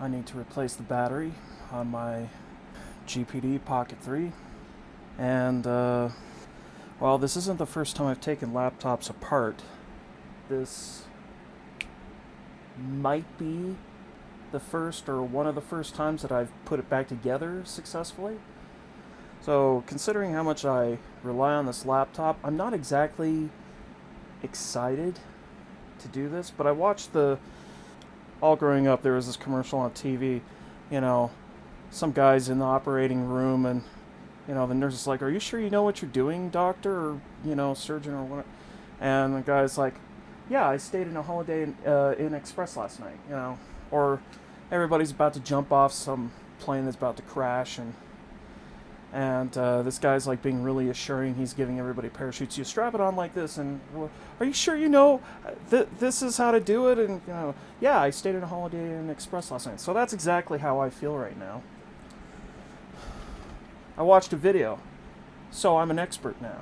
I need to replace the battery on my GPD Pocket 3. And, well, this isn't the first time I've taken laptops apart. This might be the first or one of the first times that I've put it back together successfully. So, considering how much I rely on this laptop, I'm not exactly excited to do this, but I watched all growing up, there was this commercial on TV, some guy's in the operating room, and, the nurse is like, "Are you sure you know what you're doing, doctor, or, surgeon, or what?" And the guy's like, "Yeah, I stayed in a Holiday Inn Express last night," or everybody's about to jump off some plane that's about to crash, and this guy's like being really assuring. He's giving everybody parachutes. You strap it on like this, and are you sure you know this is how to do it? And yeah, I stayed in a Holiday Inn Express last night. So that's exactly how I feel right now. I watched a video, so I'm an expert now.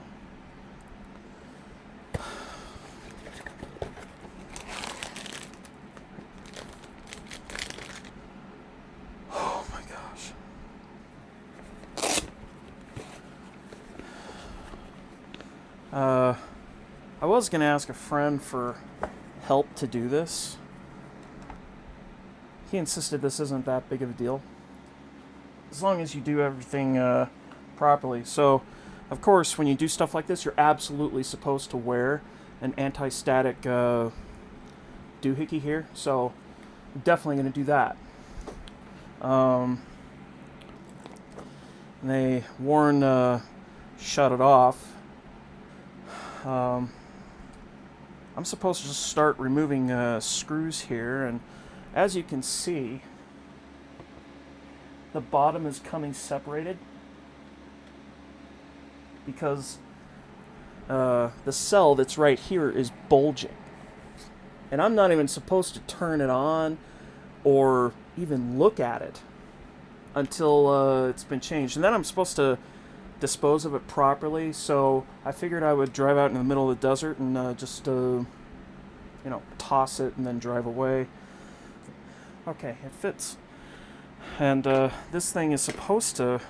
Oh my gosh. I was going to ask a friend for help to do this. He insisted this isn't that big of a deal, as long as you do everything properly. So, of course, when you do stuff like this, you're absolutely supposed to wear an anti-static doohickey here. So, I'm definitely going to do that. They warn shut it off. I'm supposed to just start removing screws here, and as you can see, the bottom is coming separated because the cell that's right here is bulging. And I'm not even supposed to turn it on or even look at it until it's been changed. And then I'm supposed to dispose of it properly, so I figured I would drive out in the middle of the desert and just toss it and then drive away. Okay, it fits. And this thing is supposed to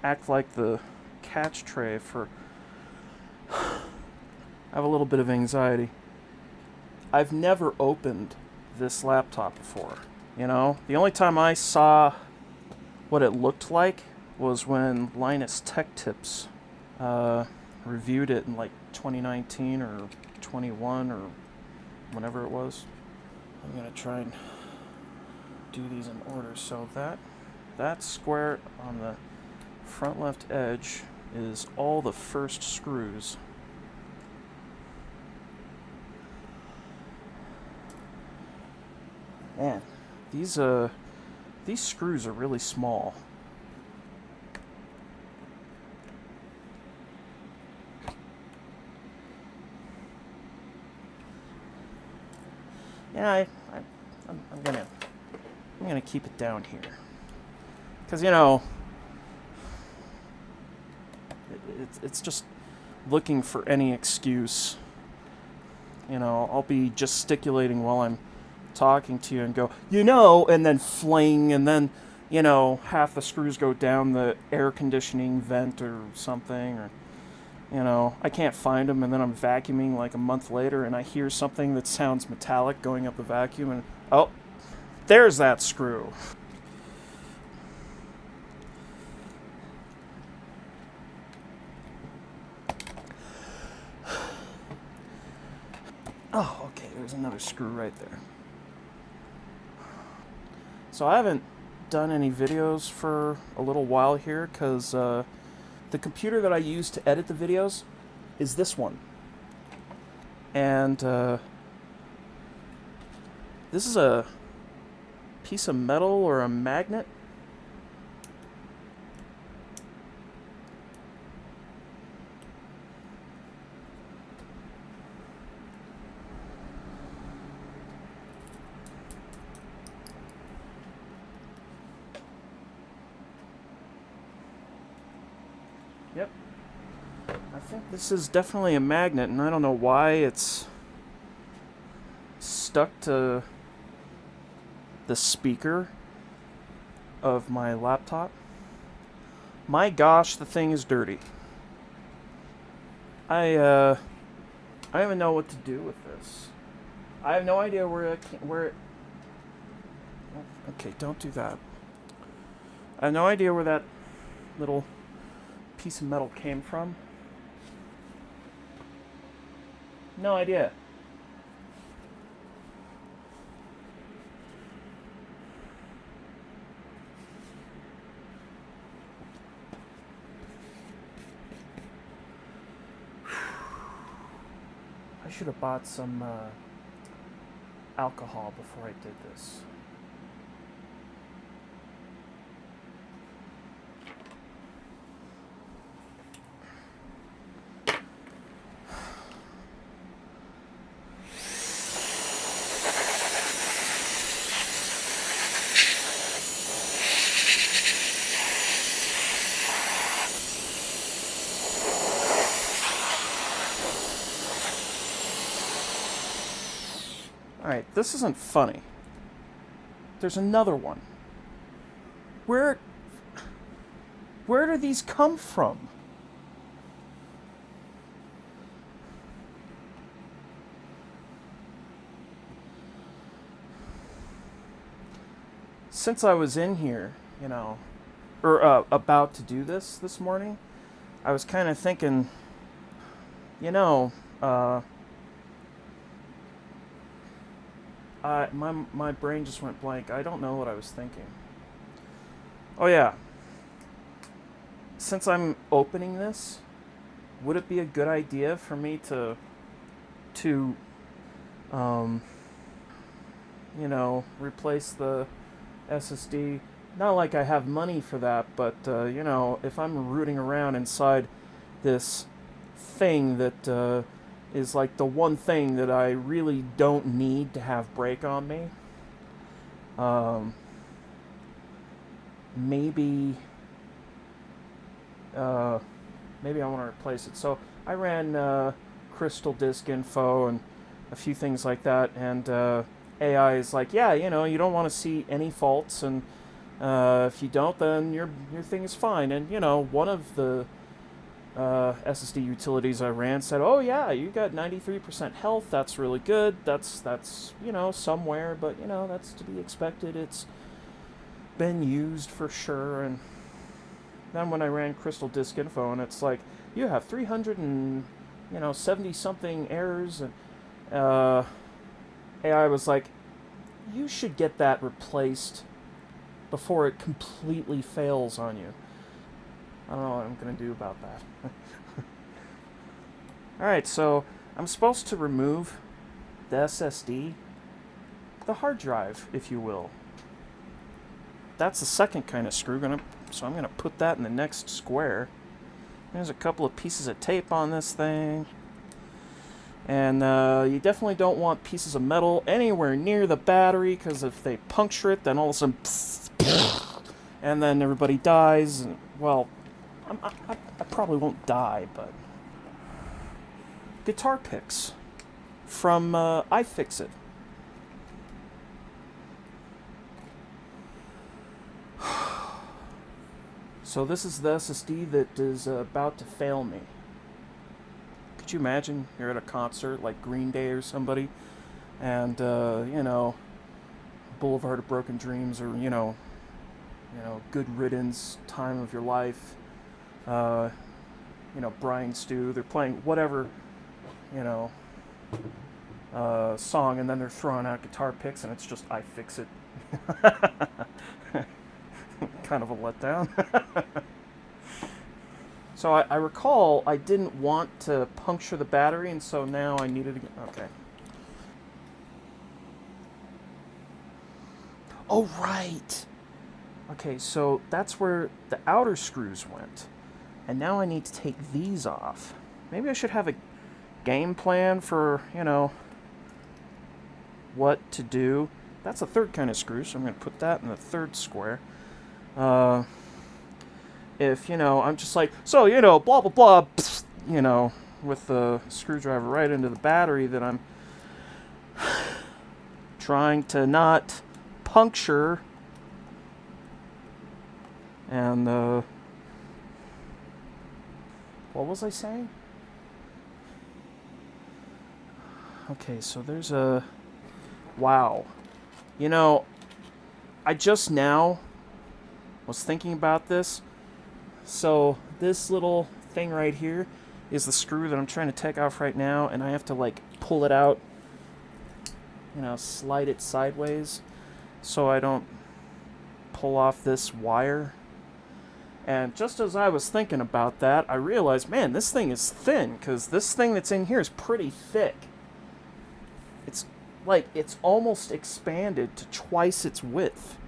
act like the catch tray for... I have a little bit of anxiety. I've never opened this laptop before, The only time I saw what it looked like was when Linus Tech Tips reviewed it in like 2019 or 21 or whenever it was. I'm going to try and do these in order. So that square on the front left edge is all the first screws. Man, these screws are really small. Yeah, I'm gonna keep it down here, because it's just looking for any excuse. I'll be gesticulating while I'm talking to you and go, and then fling, and then half the screws go down the air conditioning vent or something, or I can't find them, and then I'm vacuuming like a month later, and I hear something that sounds metallic going up the vacuum, and oh, there's that screw. Oh, okay, there's another screw right there. So I haven't done any videos for a little while here, because the computer that I use to edit the videos is this one. And this is a piece of metal or a magnet. Yep. I think this is definitely a magnet, and I don't know why it's stuck to the speaker of my laptop. My gosh, the thing is dirty. I don't even know what to do with this. I have no idea where it. Okay, don't do that. I have no idea where that little piece of metal came from. No idea. I should have bought some alcohol before I did this. Alright, this isn't funny. There's another one. Where do these come from? Since I was in here, or about to do this morning, I was kind of thinking, my brain just went blank. I don't know what I was thinking. Oh yeah. Since I'm opening this, would it be a good idea for me to replace the SSD? Not like I have money for that, but if I'm rooting around inside this thing that is like the one thing that I really don't need to have break on me. Maybe I want to replace it. So I ran Crystal Disk Info and a few things like that, and AI is like, yeah, you don't want to see any faults, and if you don't, then your thing is fine. And one of the SSD utilities I ran said, oh yeah, you got 93% health, that's really good, that's somewhere, but that's to be expected, it's been used for sure. And then when I ran Crystal Disk Info, and it's like, you have 370 something errors, and AI was like, you should get that replaced before it completely fails on you. I don't know what I'm going to do about that. Alright, so I'm supposed to remove the SSD, the hard drive, if you will. That's the second kind of screw, so I'm going to put that in the next square. There's a couple of pieces of tape on this thing. And you definitely don't want pieces of metal anywhere near the battery, because if they puncture it, then all of a sudden, and then everybody dies. And, well, I probably won't die, but guitar picks from iFixit. So this is the SSD that is about to fail me. Could you imagine you're at a concert like Green Day or somebody, and Boulevard of Broken Dreams, or Good Riddance, Time of Your Life, Brian Stew, they're playing whatever, song, and then they're throwing out guitar picks, and it's just iFixit. Kind of a letdown. So I recall I didn't want to puncture the battery, and so now I need it again. Okay. Oh, right! Okay, so that's where the outer screws went. And now I need to take these off. Maybe I should have a game plan for, what to do. That's a third kind of screw, so I'm going to put that in the third square. If, I'm just like, so, blah, blah, blah, with the screwdriver right into the battery, that I'm trying to not puncture. And, what was I saying? Okay, so there's a... Wow. You know, I just now was thinking about this. So, this little thing right here is the screw that I'm trying to take off right now, and I have to, like, pull it out, you know, slide it sideways so I don't pull off this wire. And just as I was thinking about that, I realized, man, this thing is thin, because this thing that's in here is pretty thick. It's like, it's almost expanded to twice its width.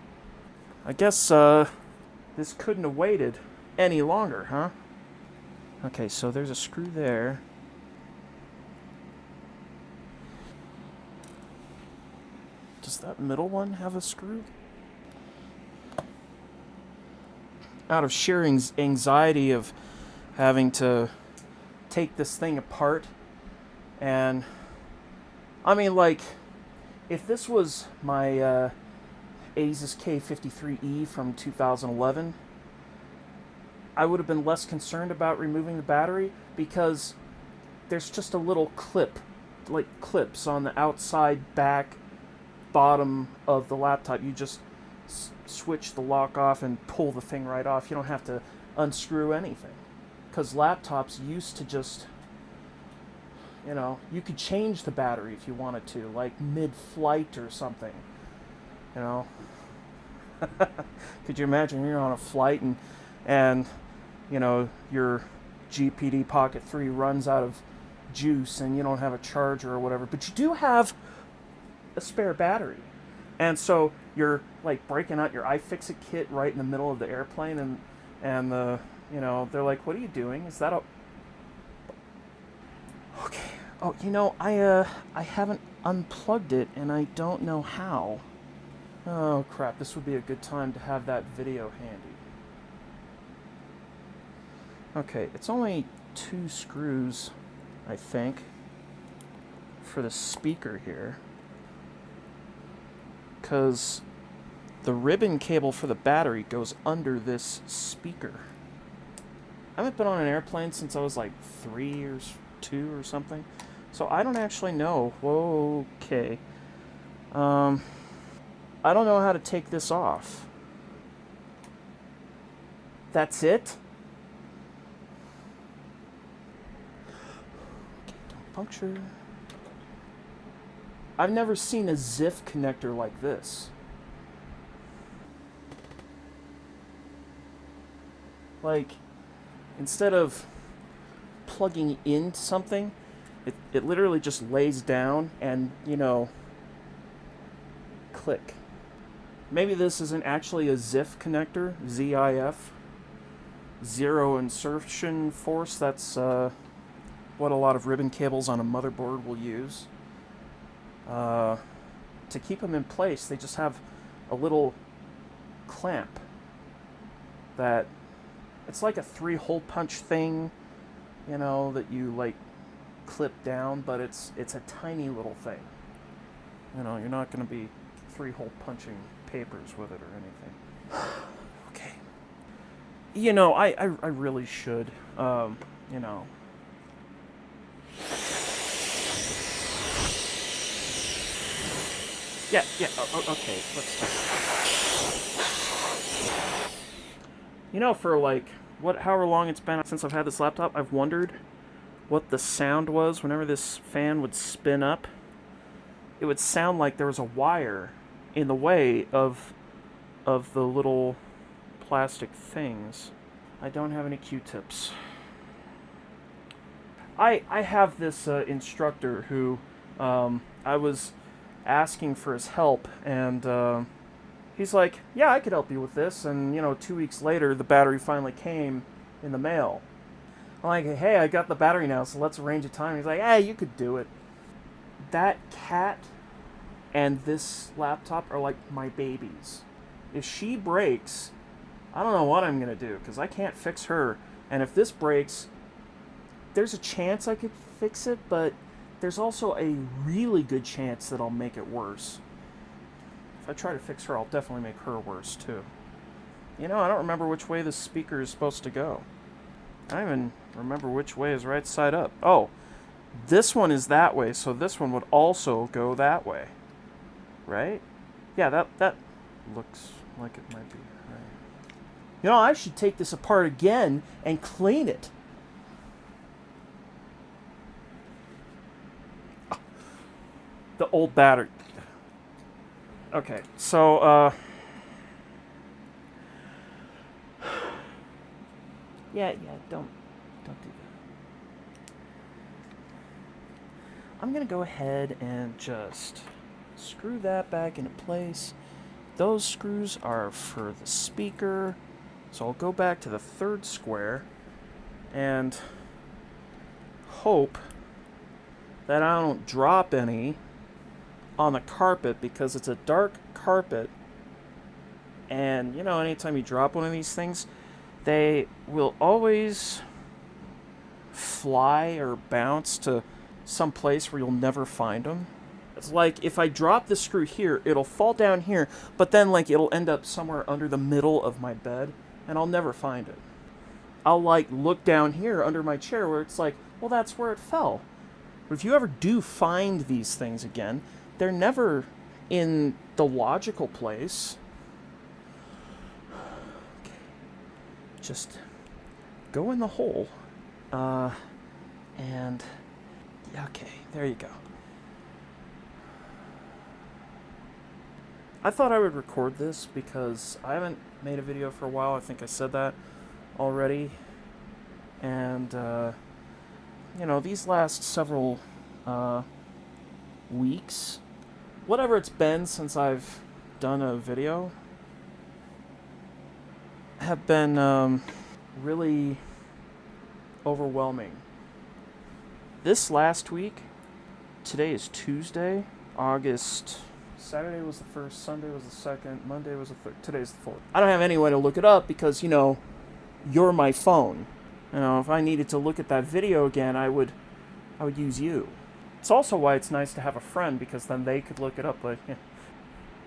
I guess, this couldn't have waited any longer, huh? Okay, so there's a screw there. Does that middle one have a screw? Out of sheer anxiety of having to take this thing apart, and I mean, like, if this was my Asus K53E from 2011, I would have been less concerned about removing the battery, because there's just a little clip, like clips on the outside back bottom of the laptop. You just switch the lock off and pull the thing right off. You don't have to unscrew anything, because laptops used to just, you know, you could change the battery if you wanted to, like mid-flight or something, you know. Could you imagine you're on a flight and you know, your GPD Pocket 3 runs out of juice and you don't have a charger or whatever, but you do have a spare battery. And so you're like breaking out your iFixit kit right in the middle of the airplane, and the, you know, they're like, "What are you doing? Is that a..." Okay. Oh, you know, I haven't unplugged it and I don't know how. Oh crap, this would be a good time to have that video handy. Okay, it's only 2 screws, I think, for the speaker here, because the ribbon cable for the battery goes under this speaker. I haven't been on an airplane since I was like 3 or 2 or something, so I don't actually know. Whoa, okay. I don't know how to take this off. That's it? Okay, don't puncture. I've never seen a ZIF connector like this. Like, instead of plugging into something, it literally just lays down and, you know, click. Maybe this isn't actually a ZIF connector, ZIF. Zero insertion force, that's what a lot of ribbon cables on a motherboard will use. To keep them in place, they just have a little clamp that, it's like a 3-hole punch thing, you know, that you like clip down, but it's a tiny little thing. You know, you're not going to be 3-hole punching papers with it or anything. Okay. You know, I really should, you know. Yeah, okay, you know, for like, however long it's been since I've had this laptop, I've wondered what the sound was whenever this fan would spin up. It would sound like there was a wire in the way of the little plastic things. I don't have any Q-tips. I have this instructor who I was asking for his help, and he's like, "Yeah, I could help you with this." And, you know, 2 weeks later, the battery finally came in the mail. I'm like, "Hey, I got the battery now, so let's arrange a time." He's like, "Hey, you could do it." That cat and this laptop are like my babies. If she breaks, I don't know what I'm going to do, because I can't fix her. And if this breaks, there's a chance I could fix it, but there's also a really good chance that I'll make it worse. If I try to fix her, I'll definitely make her worse, too. You know, I don't remember which way this speaker is supposed to go. I don't even remember which way is right side up. Oh, this one is that way, so this one would also go that way. Right? Yeah, that looks like it might be right. You know, I should take this apart again and clean it. The old battery. Okay, so, yeah, don't do that. I'm gonna go ahead and just screw that back into place. Those screws are for the speaker. So I'll go back to the third square and hope that I don't drop any on the carpet, because it's a dark carpet, and you know, anytime you drop one of these things, they will always fly or bounce to some place where you'll never find them. It's like if I drop the screw here, it'll fall down here, but then like it'll end up somewhere under the middle of my bed, and I'll never find it. I'll like look down here under my chair where it's like, well, that's where it fell. But if you ever do find these things again, they're never in the logical place. Okay. Just go in the hole. And okay, there you go. I thought I would record this because I haven't made a video for a while. I think I said that already. And, you know, these last several weeks, whatever it's been since I've done a video, have been really overwhelming. This last week, today is Tuesday, August. Saturday was the first, Sunday was the second, Monday was the third, today's the fourth. I don't have any way to look it up because, you know, you're my phone. You know, if I needed to look at that video again, I would use you. It's also why it's nice to have a friend, because then they could look it up. Like, yeah.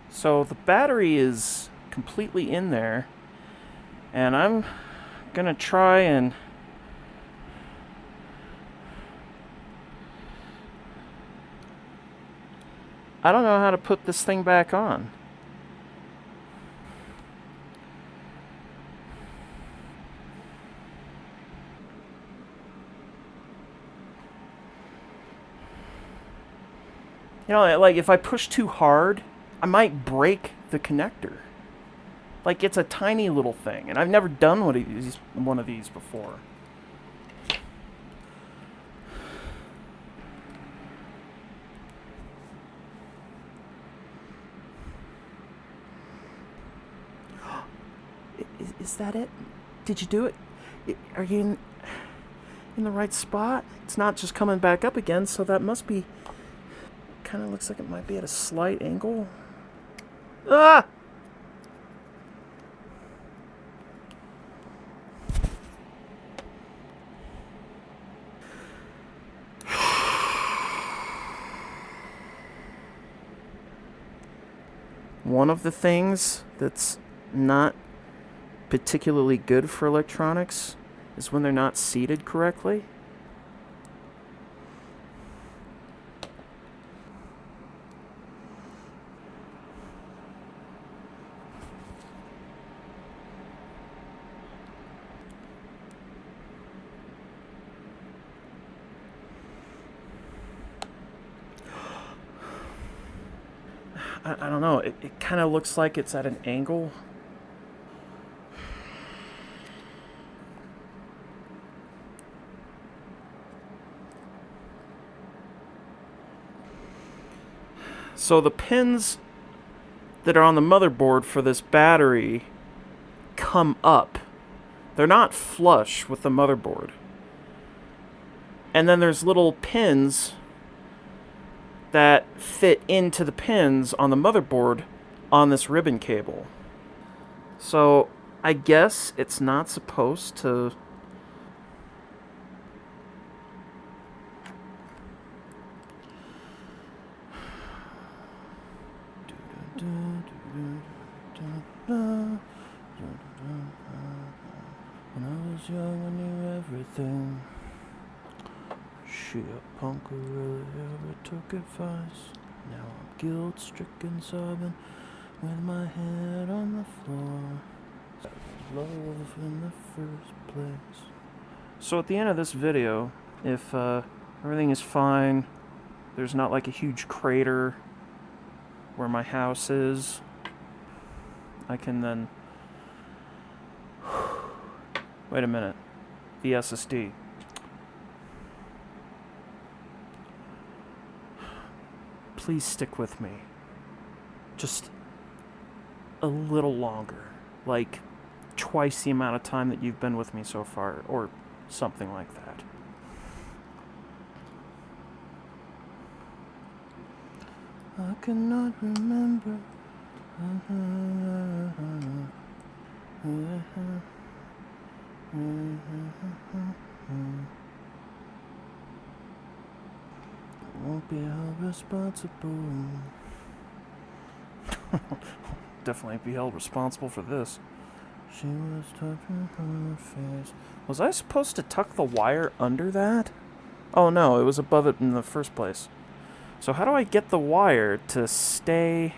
So the battery is completely in there, and I'm gonna try and I don't know how to put this thing back on. You know, like if I push too hard, I might break the connector. Like it's a tiny little thing, and I've never done one of these before. Is that it? Did you do it? Are you in the right spot? It's not just coming back up again, so that must be... Kind of looks like it might be at a slight angle. Ah! One of the things that's not particularly good for electronics is when they're not seated correctly. I don't know, it kind of looks like it's at an angle. So the pins that are on the motherboard for this battery come up. They're not flush with the motherboard. And then there's little pins that fit into the pins on the motherboard on this ribbon cable. So I guess it's not supposed to... When I was young, I knew everything. She a punk who really ever took advice. Now I'm guilt-stricken, sobbing with my head on the floor. Love in the first place. So at the end of this video, if everything is fine, there's not like a huge crater where my house is, I can then... Wait a minute. The SSD. Please stick with me. Just a little longer. Like twice the amount of time that you've been with me so far, or something like that. I cannot remember. Won't be held responsible. Definitely be held responsible for this. She was touching her face. Was I supposed to tuck the wire under that? Oh no, it was above it in the first place. So how do I get the wire to stay...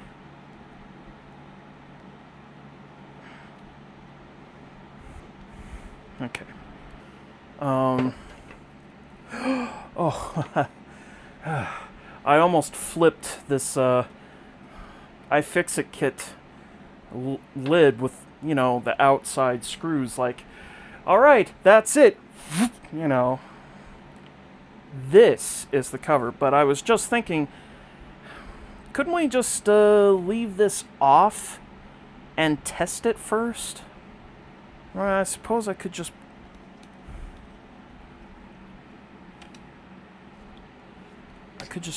Okay. Oh, I almost flipped this iFixit kit lid with, you know, the outside screws. Like, all right, that's it. You know, this is the cover. But I was just thinking, couldn't we just leave this off and test it first? Well, I suppose I could just...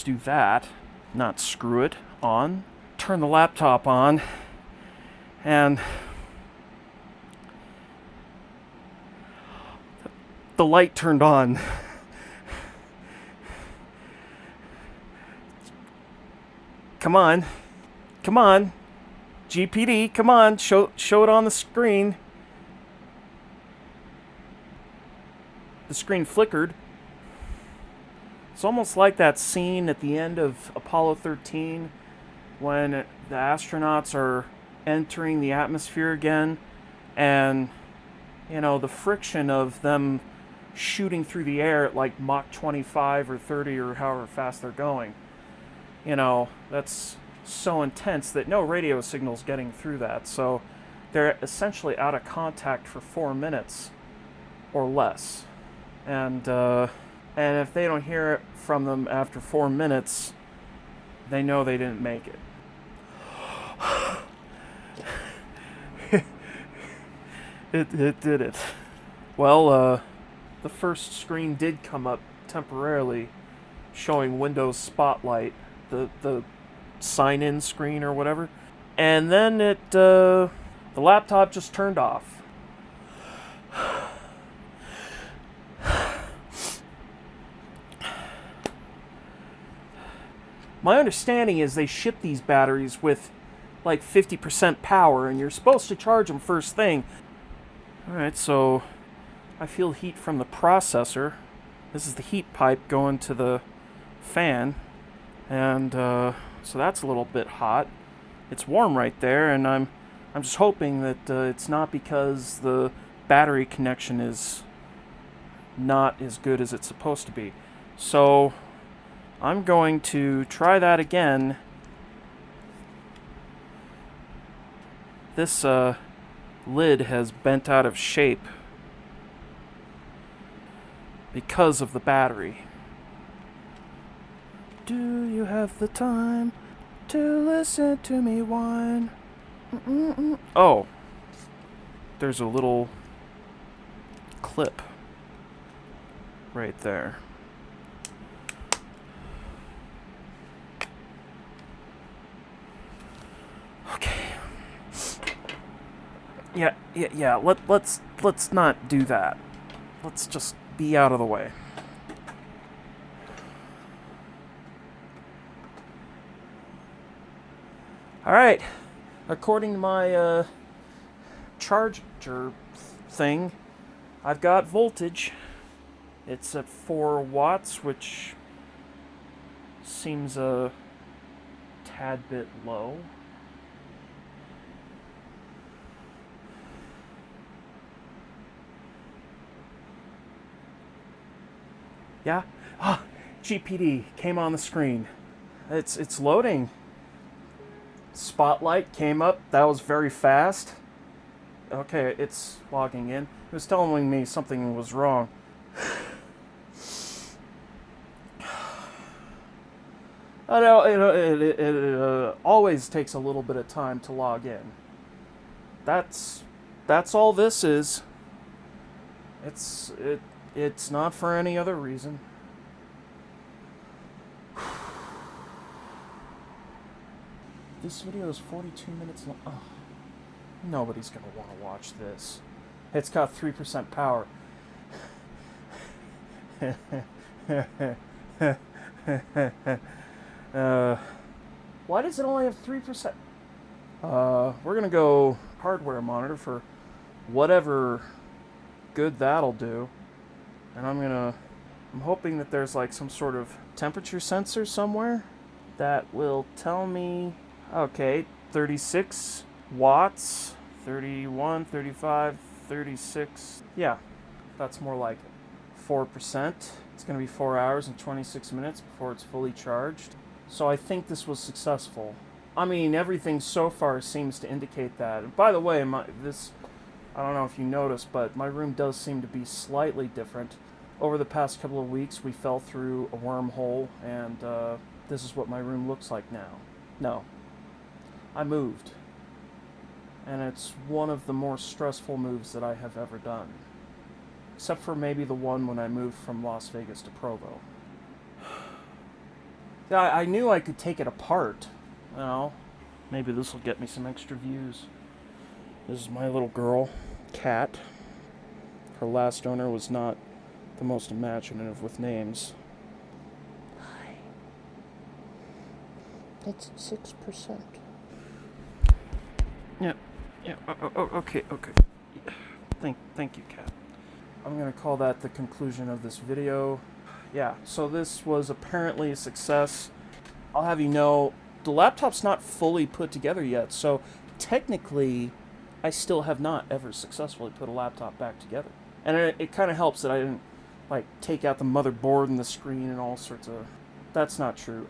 do that, not screw it on, turn the laptop on, and the light turned on. Come on. Come on. GPD, come on, show it on the screen. The screen flickered. It's almost like that scene at the end of Apollo 13 when the astronauts are entering the atmosphere again, and, you know, the friction of them shooting through the air at like Mach 25 or 30 or however fast they're going. You know, that's so intense that no radio signal's getting through that. So they're essentially out of contact for 4 minutes or less. And if they don't hear it from them after 4 minutes, they know they didn't make it. It did it. Well, the first screen did come up temporarily, showing Windows Spotlight, the sign-in screen or whatever, and then the laptop just turned off. My understanding is they ship these batteries with like 50% power, and you're supposed to charge them first thing. Alright, so I feel heat from the processor. This is the heat pipe going to the fan, and so that's a little bit hot. It's warm right there, and I'm just hoping that it's not because the battery connection is not as good as it's supposed to be. So I'm going to try that again. This lid has bent out of shape because of the battery. Do you have the time to listen to me whine? Oh, there's a little clip right there. Yeah. Let's not do that. Let's just be out of the way. All right. According to my charger thing, I've got voltage. It's at 4 watts, which seems a tad bit low. Yeah? Ah, GPD came on the screen. It's loading. Spotlight came up. That was very fast. Okay, it's logging in. It was telling me something was wrong. I know it always takes a little bit of time to log in. That's all this is. It's not for any other reason. This video is 42 minutes long. Oh, nobody's gonna want to watch this. It's got 3% power. Why does it only have 3%? We're gonna go hardware monitor for whatever good that'll do. And I'm hoping that there's like some sort of temperature sensor somewhere that will tell me, okay, 36 watts, 31, 35, 36. Yeah, that's more like it. 4%. It's going to be 4 hours and 26 minutes before it's fully charged. So I think this was successful. I mean, everything so far seems to indicate that. And by the way, I don't know if you noticed, but my room does seem to be slightly different. Over the past couple of weeks, we fell through a wormhole, and this is what my room looks like now. No. I moved. And it's one of the more stressful moves that I have ever done. Except for maybe the one when I moved from Las Vegas to Provo. Yeah, I knew I could take it apart. You know, maybe this will get me some extra views. This is my little girl, Cat. Her last owner was not the most imaginative with names. Hi. It's 6%. Yeah. Okay. Thank you, Cat. I'm gonna call that the conclusion of this video. Yeah, so this was apparently a success. I'll have you know, the laptop's not fully put together yet, so technically, I still have not ever successfully put a laptop back together. And it kind of helps that I didn't, like, take out the motherboard and the screen and all sorts of... That's not true.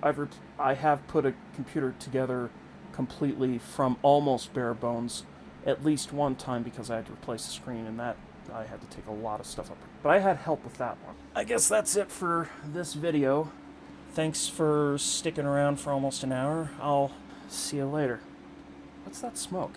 I have put a computer together completely from almost bare bones at least one time because I had to replace the screen, and that I had to take a lot of stuff up. But I had help with that one. I guess that's it for this video. Thanks for sticking around for almost an hour. I'll see you later. What's that smoke?